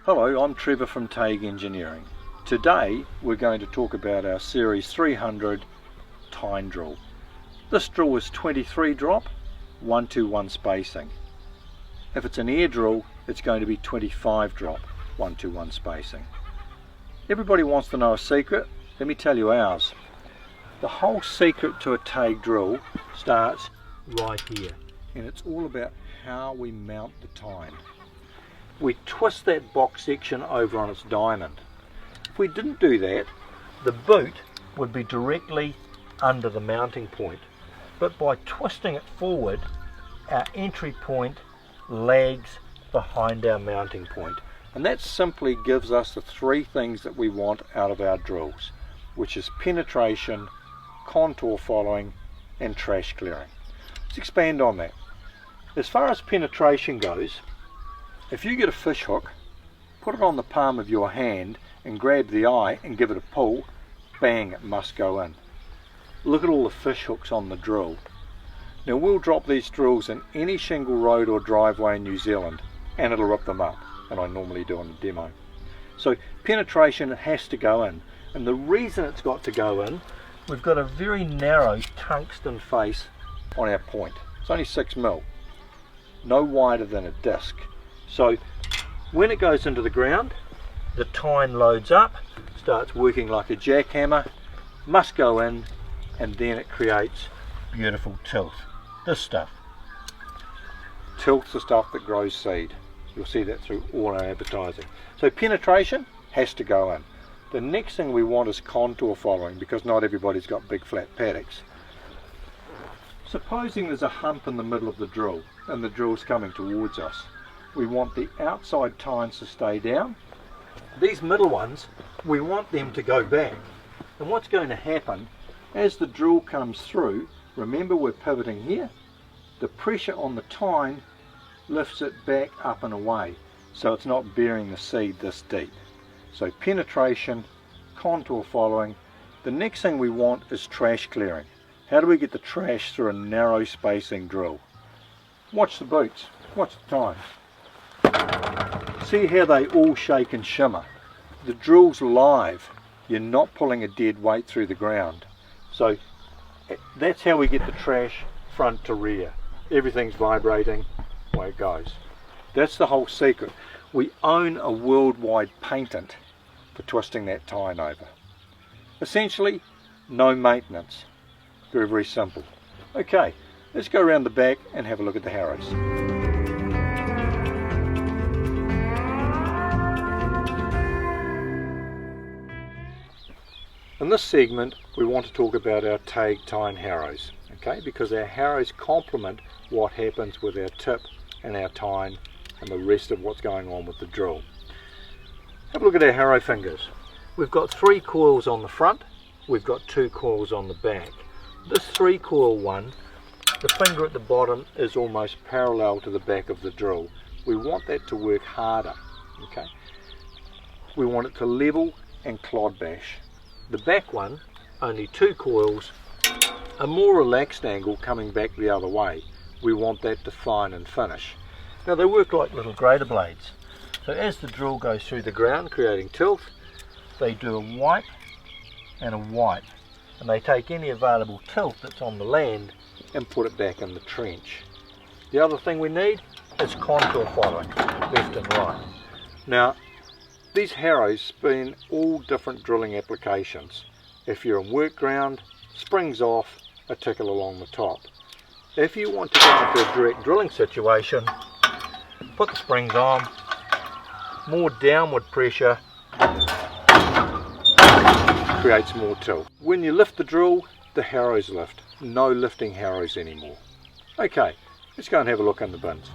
Hello, I'm Trevor from Tague Engineering. Today we're going to talk about our Series 300 tine drill. This drill is 23 drop, 1-to-1 spacing. If it's an air drill, it's going to be 25 drop, 1-to-1 spacing. Everybody wants to know a secret. Let me tell you ours. The whole secret to a Tague drill starts right here, and it's all about how we mount the tine. We twist that box section over on its diamond. If we didn't do that, the boot would be directly under the mounting point. But by twisting it forward, our entry point lags behind our mounting point. And that simply gives us the three things that we want out of our drills, which is penetration, contour following, and trash clearing. Let's expand on that. As far as penetration goes, if you get a fish hook, put it on the palm of your hand and grab the eye and give it a pull, bang, it must go in. Look at all the fish hooks on the drill. Now we'll drop these drills in any shingle road or driveway in New Zealand and it'll rip them up, and I normally do on a demo. So penetration has to go in, and the reason it's got to go in, we've got a very narrow tungsten face on our point. It's only 6mm, no wider than a disc. So when it goes into the ground, the tine loads up, starts working like a jackhammer, must go in, and then it creates beautiful tilth. This stuff. Tilth's the stuff that grows seed. You'll see that through all our advertising. So penetration has to go in. The next thing we want is contour following, because not everybody's got big flat paddocks. Supposing there's a hump in the middle of the drill and the drill's coming towards us. We want the outside tines to stay down. These middle ones, we want them to go back. And what's going to happen, as the drill comes through, remember we're pivoting here, the pressure on the tine lifts it back up and away, so it's not burying the seed this deep. So penetration, contour following. The next thing we want is trash clearing. How do we get the trash through a narrow spacing drill? Watch the boots, watch the tine. See how they all shake and shimmer. The drill's live. You're not pulling a dead weight through the ground. So that's how we get the trash front to rear. Everything's vibrating, away it goes. That's the whole secret. We own a worldwide patent for twisting that tine over. Essentially, no maintenance. Very, very simple. Okay, let's go around the back and have a look at the harrows. In this segment, we want to talk about our Tague tine harrows, okay? Because our harrows complement what happens with our tip and our tine and the rest of what's going on with the drill. Have a look at our harrow fingers. We've got 3 coils on the front, we've got 2 coils on the back. This 3 coil one, the finger at the bottom is almost parallel to the back of the drill. We want that to work harder, okay? We want it to level and clod bash. The back one, only 2 coils, a more relaxed angle coming back the other way. We want that to fine and finish. Now they work like little grater blades. So as the drill goes through the ground creating tilth, they do a wipe and a wipe. And they take any available tilth that's on the land and put it back in the trench. The other thing we need is contour following, left and right. Now, these harrows spin all different drilling applications. If you're in work ground, springs off, a tickle along the top. If you want to go into a direct drilling situation, put the springs on, more downward pressure creates more tilt. When you lift the drill, the harrows lift. No lifting harrows anymore. Okay, let's go and have a look in the bins.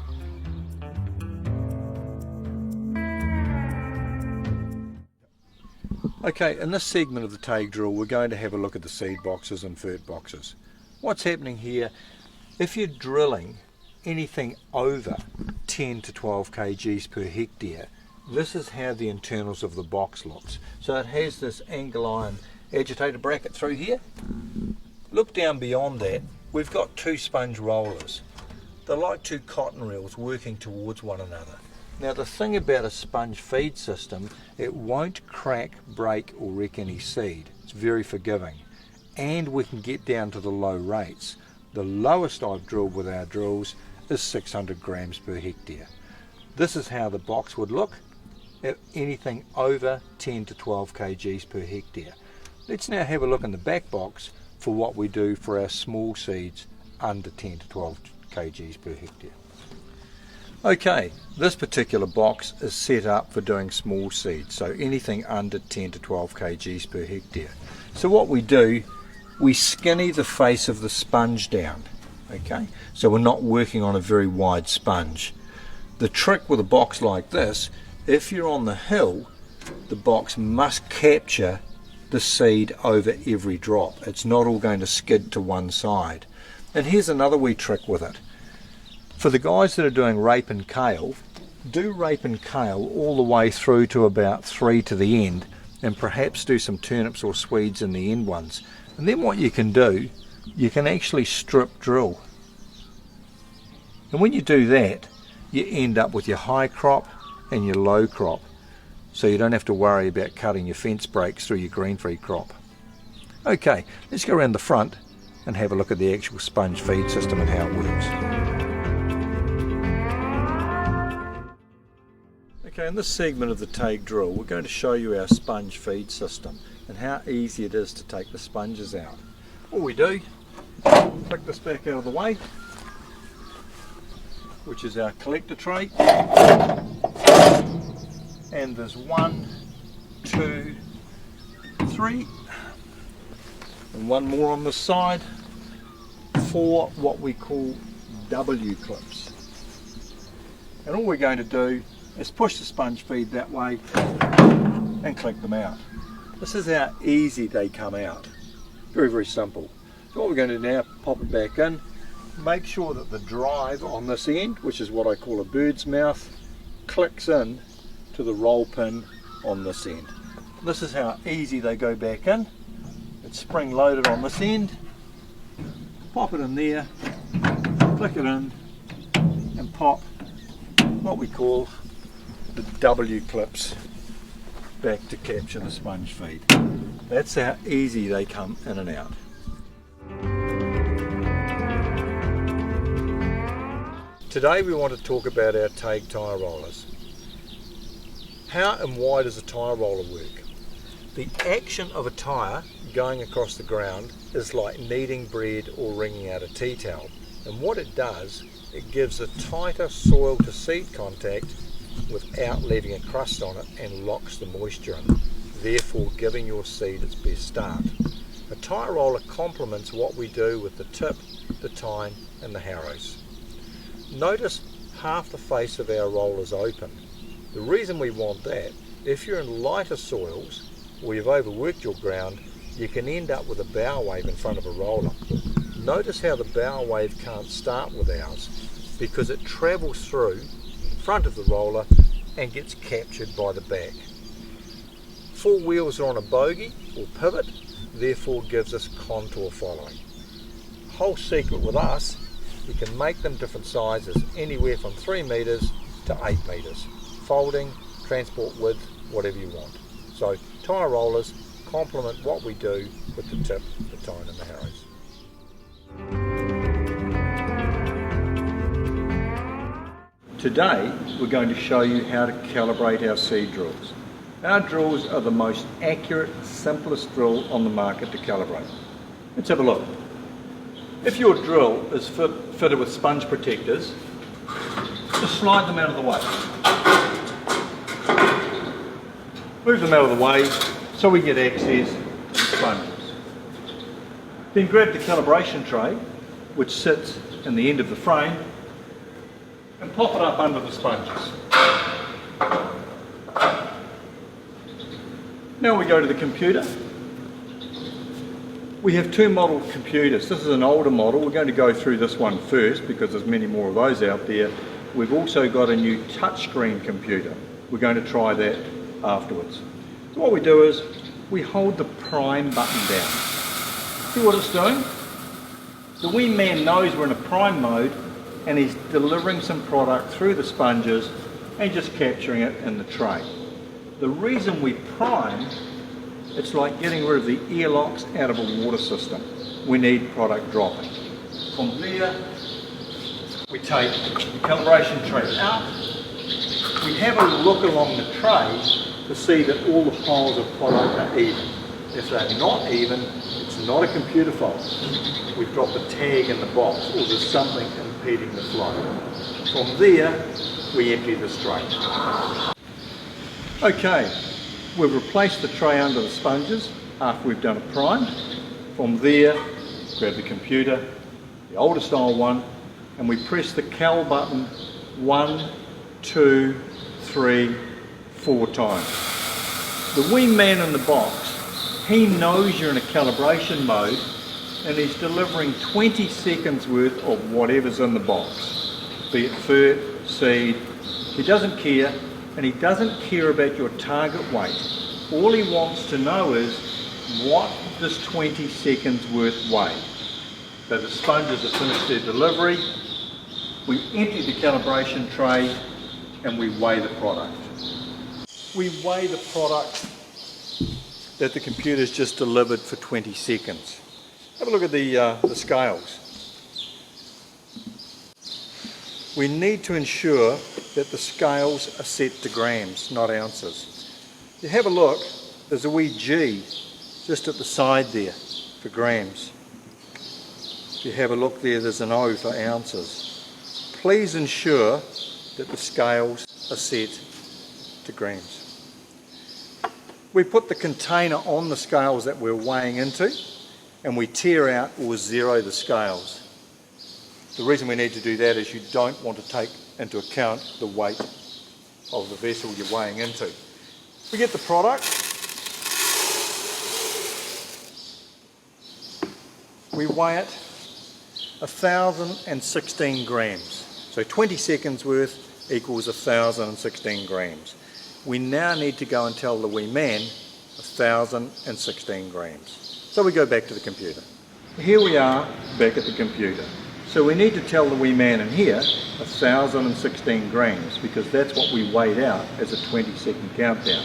Okay, in this segment of the Tague drill, we're going to have a look at the seed boxes and fert boxes. What's happening here, if you're drilling anything over 10 to 12 kgs per hectare, this is how the internals of the box looks. So it has this angle iron agitator bracket through here. Look down beyond that, we've got 2 sponge rollers. They're like 2 cotton reels working towards one another. Now the thing about a sponge feed system, it won't crack, break or wreck any seed. It's very forgiving, and we can get down to the low rates. The lowest I've drilled with our drills is 600 grams per hectare. This is how the box would look at anything over 10 to 12 kgs per hectare. Let's now have a look in the back box for what we do for our small seeds under 10 to 12 kgs per hectare. Okay, this particular box is set up for doing small seeds, so anything under 10 to 12 kgs per hectare. So what we do, we skinny the face of the sponge down, okay? So we're not working on a very wide sponge. The trick with a box like this, if you're on the hill, the box must capture the seed over every drop. It's not all going to skid to one side. And here's another wee trick with it. For the guys that are doing rape and kale, do rape and kale all the way through to about 3 to the end, and perhaps do some turnips or swedes in the end ones. And then what you can do, you can actually strip drill. And when you do that, you end up with your high crop and your low crop. So you don't have to worry about cutting your fence breaks through your green free crop. Okay, let's go around the front and have a look at the actual sponge feed system and how it works. Okay, in this segment of the Tague drill, we're going to show you our sponge feed system and how easy it is to take the sponges out. All we do, flick this back out of the way, which is our collector tray, and there's 1, 2, 3, and one more on the side for what we call W clips. And all we're going to do is push the sponge feed that way and click them out. This is how easy they come out. Very, very simple. So what we're going to do now, pop it back in, make sure that the drive on this end, which is what I call a bird's mouth, clicks in to the roll pin on this end. This is how easy they go back in. It's spring loaded on this end. Pop it in there, click it in, and pop what we call the W clips back to capture the sponge feed. That's how easy they come in and out. Today we want to talk about our Tague tyre rollers. How and why does a tyre roller work? The action of a tyre going across the ground is like kneading bread or wringing out a tea towel, and what it does, it gives a tighter soil to seed contact without leaving a crust on it and locks the moisture in, therefore giving your seed its best start. A tyre roller complements what we do with the tip, the tine and the harrows. Notice half the face of our roller is open. The reason we want that, if you're in lighter soils or you've overworked your ground, you can end up with a bow wave in front of a roller. Notice how the bow wave can't start with ours because it travels through front of the roller and gets captured by the back. 4 wheels are on a bogie or pivot, therefore gives us contour following. Whole secret with us, we can make them different sizes, anywhere from 3 metres to 8 metres. Folding, transport width, whatever you want. So tyre rollers complement what we do with the tip, the tine and the harrows. Today we're going to show you how to calibrate our seed drills. Our drills are the most accurate, simplest drill on the market to calibrate. Let's have a look. If your drill is fitted with sponge protectors, just slide them out of the way. Move them out of the way so we get access to the sponges. Then grab the calibration tray, which sits in the end of the frame, and pop it up under the sponges. Now we go to the computer. We have 2 model computers. This is an older model. We're going to go through this one first because there's many more of those out there. We've also got a new touchscreen computer. We're going to try that afterwards. So what we do is we hold the prime button down. See what it's doing? The wee man knows we're in a prime mode and he's delivering some product through the sponges and just capturing it in the tray. The reason we prime, it's like getting rid of the airlocks out of a water system. We need product dropping. From there, we take the calibration tray out. We have a look along the tray to see that all the piles of product are even. If they're not even, it's not a computer fault. We've dropped a tag in the box or there's something impeding the flow. From there, we empty this tray. Okay, we've replaced the tray under the sponges after we've done a prime. From there, grab the computer, the older style one, and we press the cal button 1, 2, 3, 4 times. The wee man in the box, he knows you're in a calibration mode and he's delivering 20 seconds worth of whatever's in the box, be it fert, seed. He doesn't care, and he doesn't care about your target weight. All he wants to know is what does 20 seconds worth weigh. So the sponges have finished their delivery, we empty the calibration tray and we weigh the product. We weigh the product that the computer's just delivered for 20 seconds. Have a look at the scales. We need to ensure that the scales are set to grams, not ounces. You have a look, there's a wee G just at the side there for grams. If you have a look there, there's an O for ounces. Please ensure that the scales are set to grams. We put the container on the scales that we're weighing into and we tear out or zero the scales. The reason we need to do that is you don't want to take into account the weight of the vessel you're weighing into. We get the product, we weigh it 1,016 grams. So 20 seconds worth equals 1,016 grams. We now need to go and tell the wee man 1,016 grams. So we go back to the computer. Here we are back at the computer. So we need to tell the wee man in here 1,016 grams because that's what we weighed out as a 20-second countdown.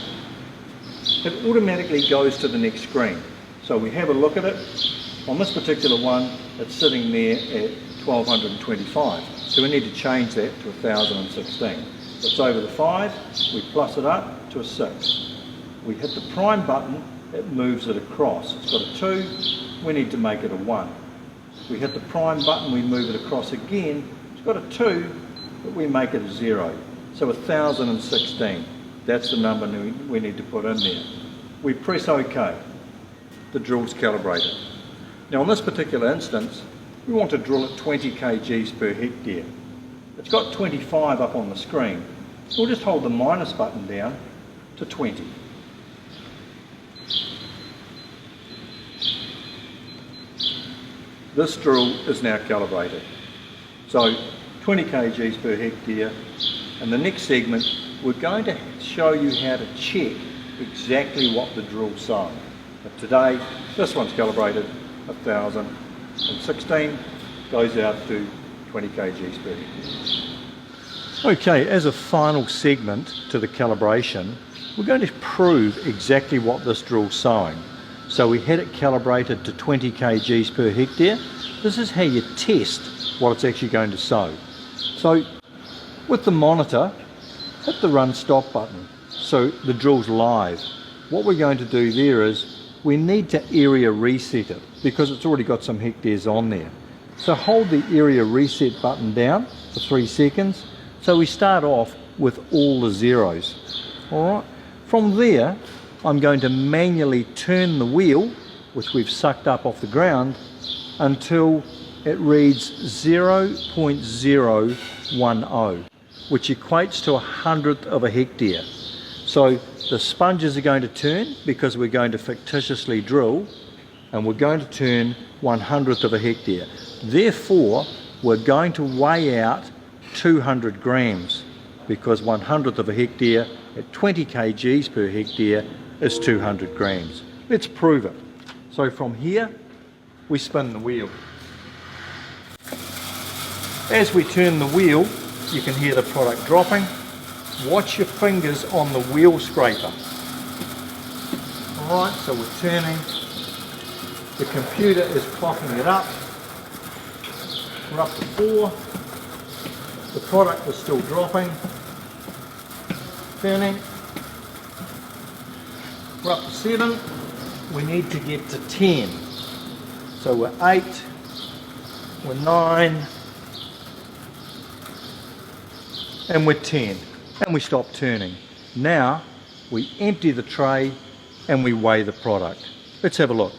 It automatically goes to the next screen. So we have a look at it. On this particular one, it's sitting there at 1,225. So we need to change that to 1,016. It's over the 5, we plus it up to a 6. We hit the prime button, it moves it across. It's got a 2, we need to make it a 1. We hit the prime button, we move it across again. It's got a 2, but we make it a 0. So 1,016. That's the number we need to put in there. We press OK. The drill's calibrated. Now on this particular instance, we want to drill at 20 kgs per hectare. It's got 25 up on the screen. We'll just hold the minus button down to 20. This drill is now calibrated. So 20 kgs per hectare, and the next segment we're going to show you how to check exactly what the drill's saying. But today this one's calibrated 1,016, goes out to 20 kgs per hectare. Okay, as a final segment to the calibration, we're going to prove exactly what this drill's saying. So we had it calibrated to 20 kgs per hectare. This is how you test what it's actually going to sow. So with the monitor, hit the run stop button so the drill's live. What we're going to do there is we need to area reset it because it's already got some hectares on there. So hold the area reset button down for 3 seconds. So we start off with all the zeros. Alright, from there I'm going to manually turn the wheel, which we've sucked up off the ground, until it reads 0.010, which equates to 1/100th of a hectare. So the sponges are going to turn because we're going to fictitiously drill, and we're going to turn 1/100th of a hectare. Therefore, we're going to weigh out 200 grams because 1/100th of a hectare at 20 kgs per hectare is 200 grams. Let's prove it. So from here, we spin the wheel. As we turn the wheel, you can hear the product dropping. Watch your fingers on the wheel scraper. Alright, so we're turning. The computer is clocking it up. We're up to 4. The product is still dropping. Turning. We're up to 7. We need to get to 10. So we're 8. We're 9. And we're 10. And we stop turning. Now we empty the tray and we weigh the product. Let's have a look.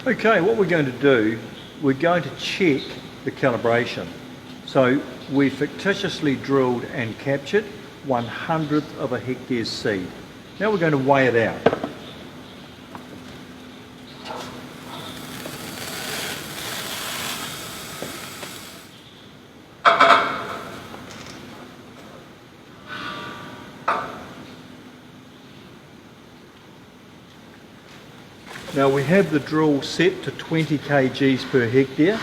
Okay, what we're going to do, we're going to check the calibration. So we fictitiously drilled and captured 1/100th of a hectare's seed. Now we're going to weigh it out. Now we have the drill set to 20 kgs per hectare.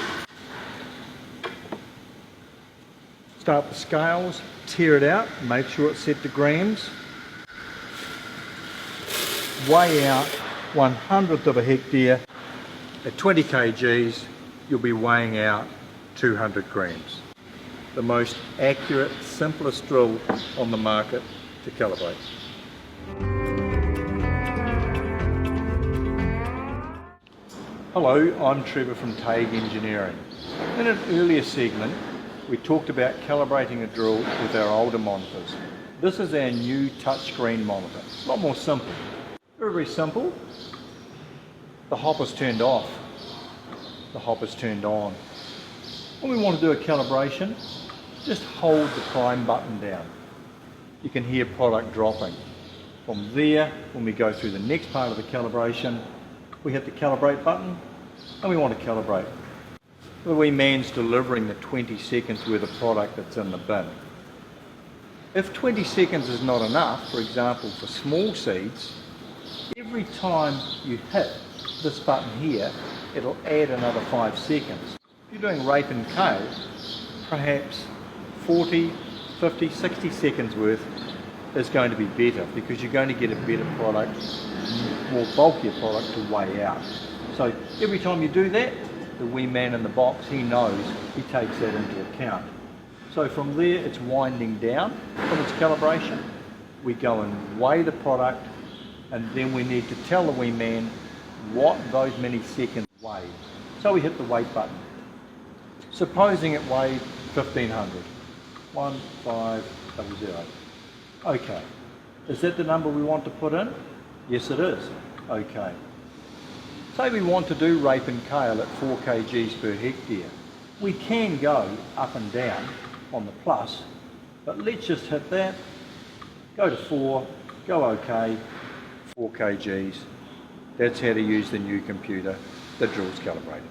Start the scales, tear it out, make sure it's set to grams. Weigh out 1/100th of a hectare. At 20 kgs, you'll be weighing out 200 grams. The most accurate, simplest drill on the market to calibrate. Hello, I'm Trevor from Tague Engineering. In an earlier segment, we talked about calibrating a drill with our older monitors. This is our new touchscreen monitor. A lot more simple. Very, very simple. The hopper's turned off. The hopper's turned on. When we want to do a calibration, just hold the prime button down. You can hear product dropping. From there, when we go through the next part of the calibration, we hit the calibrate button and we want to calibrate. The wee man's delivering the 20 seconds worth of product that's in the bin. If 20 seconds is not enough, for example for small seeds, every time you hit this button here, it'll add another 5 seconds. If you're doing rape and kale, perhaps 40, 50, 60 seconds worth is going to be better because you're going to get a better product, more bulkier product to weigh out. So every time you do that, the wee man in the box, he knows, he takes that into account. So from there, it's winding down from its calibration. We go and weigh the product, and then we need to tell the wee man what those many seconds weighed. So we hit the weight button. Supposing it weighed 1500. 1500. Okay. Is that the number we want to put in? Yes, it is. Okay. Say we want to do rape and kale at 4 kgs per hectare. We can go up and down on the plus, but let's just hit that, go to 4, go OK, 4 kgs. That's how to use the new computer. The drill's calibrated.